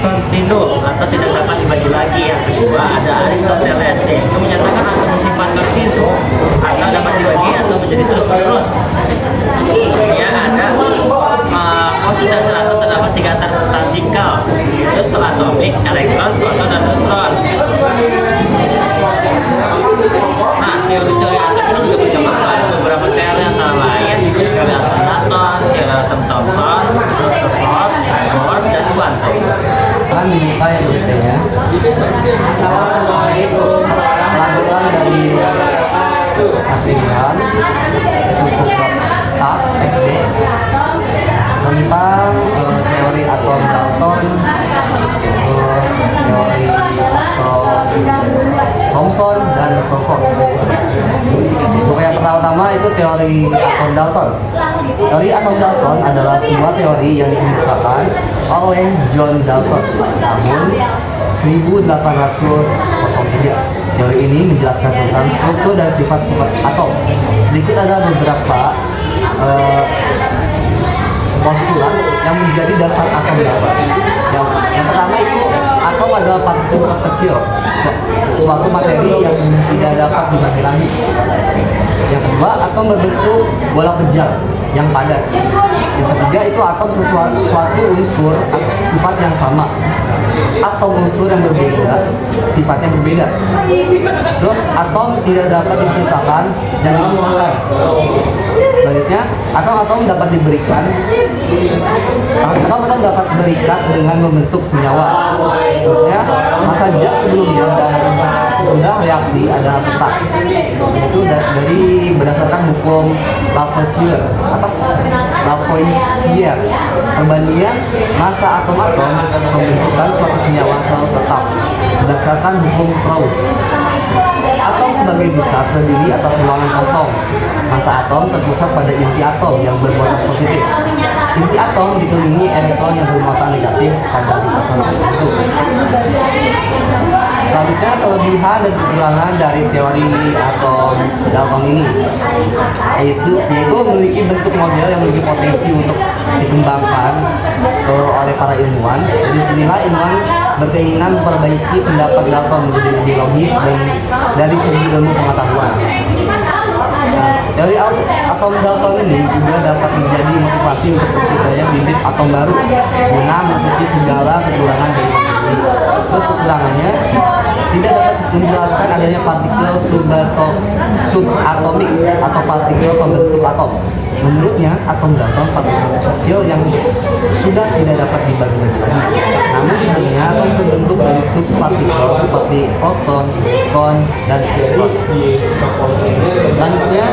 kontinu atau tidak dapat dibagi lagi. Yang kedua ada Aristoteles yaitu menyatakan atom bersifat kontinu atau dapat dibagi atau menjadi terus menerus. Kemudian ada konsentrasi atom terdapat 3 partikel, yaitu atomik, elektron, proton, dan neutron. Nah, teori-teori atom ini juga berkembang beberapa teori antara lain teori atom Dalton, teori atom Thomson, Rutherford, Bohr, dan Quantum. Kan dibuka ya ya. Laporan dari Aprian FD tentang teori atom Dalton, terus teori atom Thomson dan Rutherford. Buku yang pertama itu teori atom Dalton. Teori atom Dalton adalah sebuah teori yang dikemukakan oleh John Dalton tahun 1803. Teori ini menjelaskan tentang struktur dan sifat-sifat atom. Berikut ada beberapa postulat yang menjadi dasar atom Dalton. Yang pertama itu atom adalah partikel terkecil, suatu materi yang tidak dapat dibagi lagi. Yang kedua, atom berbentuk bola kejal yang padat. Yang ketiga itu atom suatu unsur sifat yang sama atau unsur yang berbeda sifatnya berbeda. Terus atom tidak dapat diciptakan dan dimusnahkan. Selanjutnya, atom-atom dapat berikat dengan membentuk senyawa. Terusnya, massa zat sebelumnya dan sesudah reaksi adalah tetap. Itu dari berdasarkan hukum Lavoisier atau Lavoisier. Perbandingan massa atom-atom pembentukan suatu senyawa selalu tetap berdasarkan hukum Strauss. Atom sebagai zat terdiri atas ruangan kosong. Massa atom terpusat pada inti atom yang bermuatan positif. Inti atom dikelilingi elektron yang bermuatan negatif pada lintasan tertentu. Selanjutnya, kelebihan dan kekurangan dari teori atom Dalton ini yaitu memiliki bentuk model yang memiliki potensi untuk dikembangkan oleh para ilmuwan. Dari sinilah ilmuwan berkeinginan memperbaiki pendapat Dalton menjadi lebih logis dan dari segi ilmu pengetahuan. Teori atom Dalton ini juga dapat menjadi motivasi untuk terciptanya bibit atom baru guna menutupi segala kekurangan dari materi. Terus kekurangannya tidak dapat menjelaskan adanya partikel subatomik atau partikel pembentuk atom. Menurutnya, atom Dalton partikel kecil yang sudah tidak dapat dibagi-bagi lagi. Namun sebenarnya atom terbentuk dari subpartikel seperti proton, neutron, dan elektron. Selanjutnya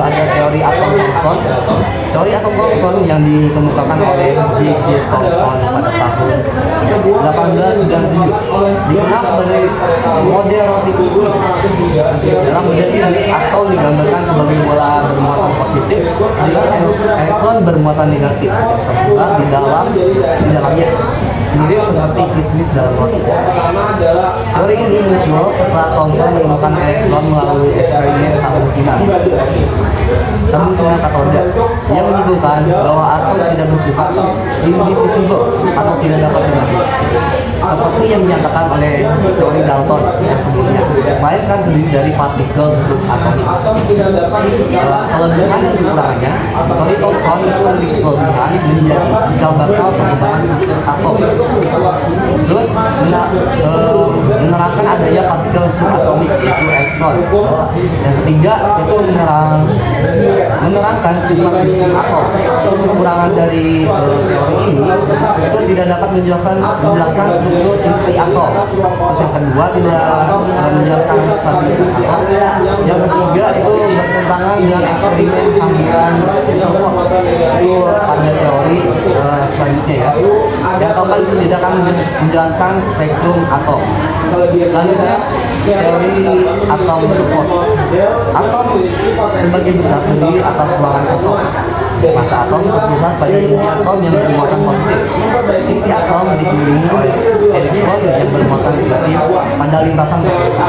ada teori atom Thomson. Teori atom Thomson yang dikemukakan oleh J.J. Thomson pada tahun 1897 dikenal sebagai model roti kusmis. Dalam model ini, atom digambarkan sebagai bola bermuatan positif dengan elektron bermuatan negatif tersebar di dalamnya, mirip seperti kismis dalam roti. Teori ini muncul setelah Thomson menemukan elektron melalui eksperimen tabung sinar katoda yang menunjukkan bahwa atom tidak bersifat indivisible atau tidak dapat dibagi, seperti yang dinyatakan oleh teori Dalton yang sebelumnya, melainkan terdiri dari partikel subatomik. Kelebihan dan kekurangannya, teori Thomson itu memiliki kelebihan menjadi cikal bakal pengembangan struktur atom. Terus menerangkan adanya partikel subatomik yaitu elektron. Yang ketiga itu menerangkan sifat fisik atom. Kekurangan dari teori ini itu tidak dapat menjelaskan struktur inti atom. Terus yang kedua tidak menjelaskan stabilitas atom. Yang ketiga itu bertentangan dengan eksperimen hamburan Rutherford itu pada teori selanjutnya ya. Yang keempat itu tidak akan menjelaskan spektrum atom. Selanjutnya teori atom Rutherford. Atom sebagai besar terdiri atas ruangan kosong. Massa atom terpusat pada inti atom yang bermuatan positif. Inti atom dikelilingi oleh elektron yang bermuatan negatif pada lintasan tertentu.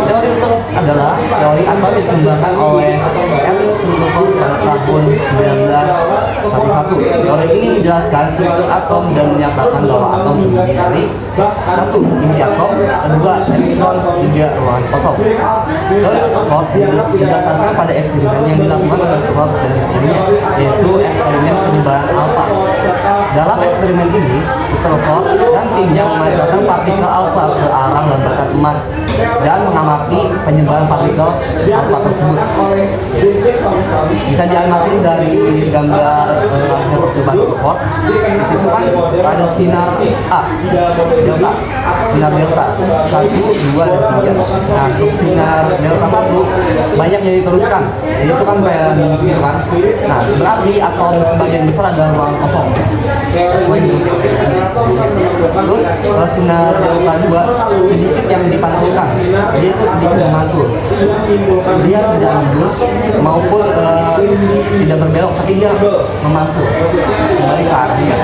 Teori Rutherford adalah teori atom dikembangkan oleh Ernst berhasil Rutherford pada tahun 1911. Teori ini menjelaskan struktur atom dan menyatakan bahwa atom terdiri dari satu, inti atom, kedua, elektron, tiga, ruangan kosong. Teori Rutherford berdasarkan pada eksperimen yang dilakukan oleh Rutherford dan timnya, yaitu eksperimen penyebaran alfa. Dalam eksperimen ini, Rutherford dan timnya memancarkan partikel alfa ke arah lambatan emas dan mengamati penyebaran partikel alfa tersebut. Bisa diamati dari gambar hasil percobaan Rutherford. Di situ kan ada sinar A, delta, sinar delta 1, 2, dan 3. Nah, untuk sinar delta 1 banyak yang diteruskan. Jadi itu kan kayak minus gitu kan. Nah, berarti atom sebagian besar adalah ruang kosong. Terus sinar delta 2 sedikit yang dipantulkan, dia itu sedikit memantul, dia tidak lurus maupun tidak berbelok, tapi dia memantul kembali ke arah dia.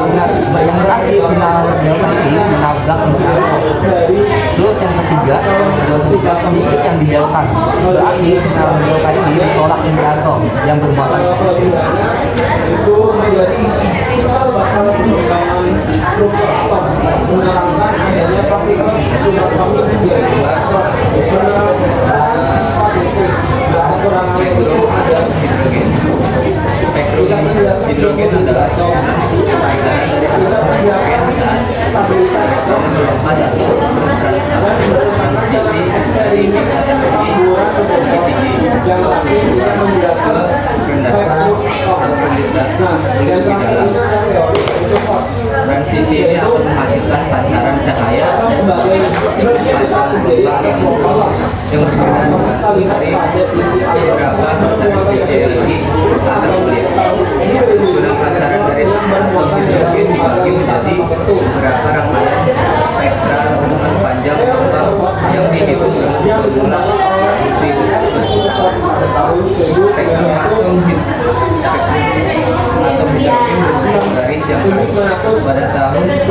Sinar yang berarti sinar delta ini menabrak inti atom. Terus yang ketiga sedikit yang dibelokkan, berarti sinar delta ini ditolak inti atom yang bermuatan positif. Itu menjadi bahkan pengembangan struktur atom menerangkan adanya partisi sumber atomic kekurangan itu ada hidrogen adalah pembicaraan dari antara hidrogen saat elektron melompat atau transisi dari tingkat energi tinggi ke rendah atau lebih dalam. Transisi ini akan menghasilkan pancaran cahaya panjang gelombang yang berbeda dari beberapa transisi energi akan kulit. Susunan pancaran dari atom hidrogen dibagi menjadi beberapa rangkaian spektra dengan panjang gelombang yang dihitung dengan formula spektrum atom hidrogen berbentuk garis yang khas. Pada tahun 1885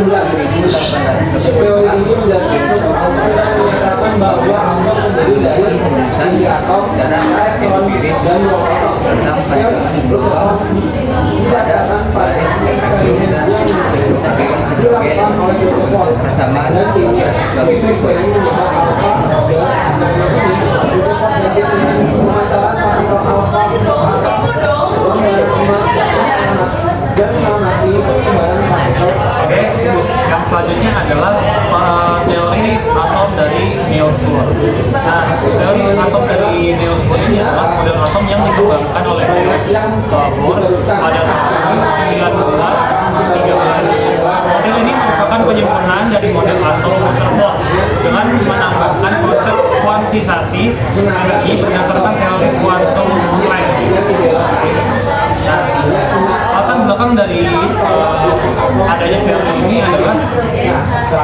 menggunakan rumusan darah empiris tentang panjangan gelombang pada garis spektrum dan hidrogen untuk persamaan sebagai berikut. Oke, yang selanjutnya adalah teori atom dari Niels Bohr. Nah, teori atom dari Niels Bohr ini adalah model atom yang dikembangkan oleh Niels Bohr pada tahun 1913. Model ini merupakan penyempurnaan dari model atom Rutherford dengan menambahkan konsep kuantisasi energi berdasarkan teori kuantum Planck. Nah, latar belakang dari adanya teori ini adalah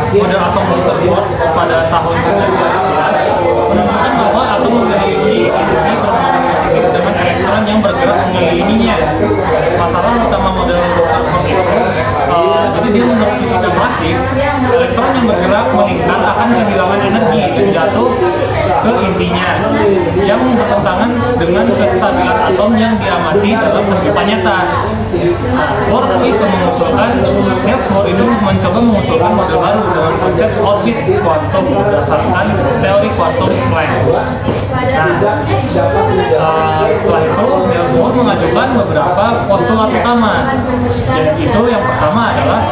model atom Rutherford pada tahun 1911 menunjukkan bahwa atom memiliki energi bermolecular dengan elektron yang bergerak mengelilinginya. Masalah utama model Rutherford itu, jadi dia menurut fisika klasik, elektron yang bergerak melingkar akan kehilangan energi dan jatuh ke intinya, yang bertentangan dengan kestabilan atom yang diamati dalam kehidupan nyata. Nah, Bohr itu Niels Bohr itu mencoba mengusulkan model baru dengan konsep orbit kuantum berdasarkan teori kuantum Planck. Nah, setelah itu Niels Bohr mengajukan beberapa postulat utama, yaitu yang pertama adalah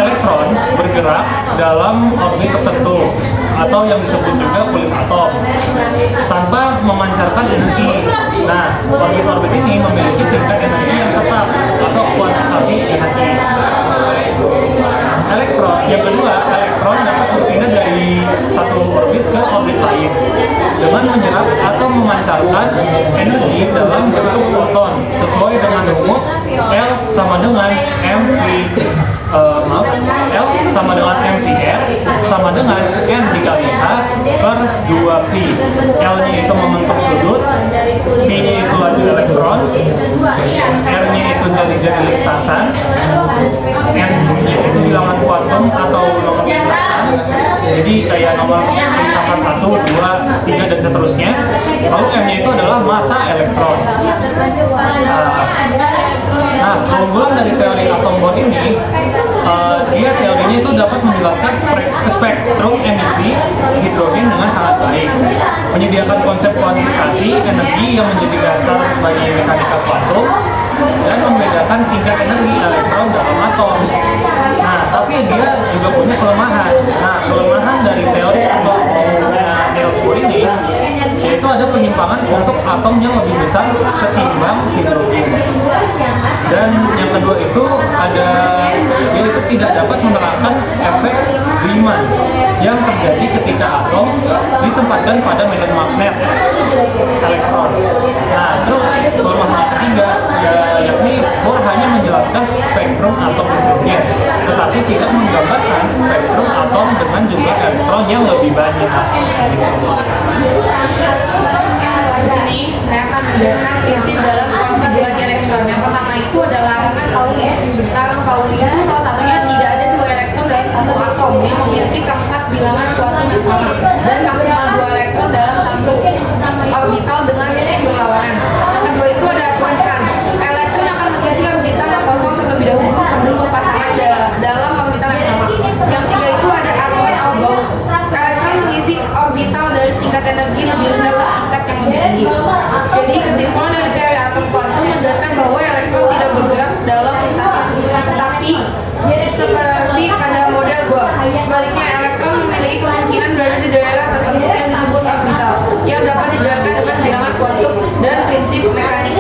elektron bergerak dalam orbit tertentu atau yang disebut juga kulit atom tanpa memancarkan energi. Nah, orbit-orbit ini memiliki tingkat energi yang tetap atau kuantisasi energi. Elektron, yang kedua, elektron dapat berpindah dari satu orbit ke orbit lain dengan menyerap atau memancarkan energi dalam bentuk foton sesuai dengan rumus L sama dengan L sama dengan mvr sama dengan n dikali h per 2pi. L-nya itu momentum sudut, p-nya itu laju elektron, r-nya itu jari-jari lintasan, n-nya itu bilangan kuantum atau nomor lintasan. Jadi kayak nomor lintasan tingkat 1, 2, 3 dan seterusnya. Lalu M-nya itu adalah massa elektron. Nah, keunggulan dari teori atom bond ini, dia teorinya itu dapat menjelaskan spektrum emisi hidrogen dengan sangat baik, menyediakan konsep kuantitisasi energi yang menjadi dasar bagi mekanika kuantum, dan membedakan tingkat energi elektron dalam atom. Nah, tapi dia juga punya kelemahan. Nah, kelemahan dari teori atom Niels Bohr ini yaitu ada penyimpangan untuk atom yang lebih besar ketimbang hidrogen. Dan yang kedua itu ada, yaitu tidak dapat menerangkan efek Zeeman yang terjadi ketika atom ditempatkan pada medan magnet elektron. Nah, terus kelemahan ketiga yakni Bohr hanya menjelaskan spektrum atom hidrogen, tetapi tidak menggambarkan spektrum atom dengan jumlah elektron yang lebih banyak. Di sini saya akan menjelaskan prinsip dalam konfigurasi elektron. Yang pertama itu adalah larangan Pauli. Larangan Pauli itu salah satunya tidak ada 2 elektron dalam satu atom yang memiliki keempat bilangan kuantum yang sama dan maksimal 2 elektron dalam satu orbital dengan spin berlawanan. Yang kedua itu ada aturan Hahn. Elektron akan mengisi orbital yang kosong terlebih dahulu sebelum berpasangan dalam orbital yang sama. Yang ketiga itu ada aturan Aufbau. Elektron mengisi orbital dari tingkat energi lebih rendah ke tingkat yang lebih tinggi. Jadi kesimpulan dari teori atom kuantum menjelaskan bahwa elektron tidak bergerak dalam lintasan, tetapi seperti pada model Bohr. Sebaliknya, elektron memiliki kemungkinan berada di daerah tertentu yang disebut orbital, yang dapat dijelaskan dengan bilangan kuantum dan prinsip mekanik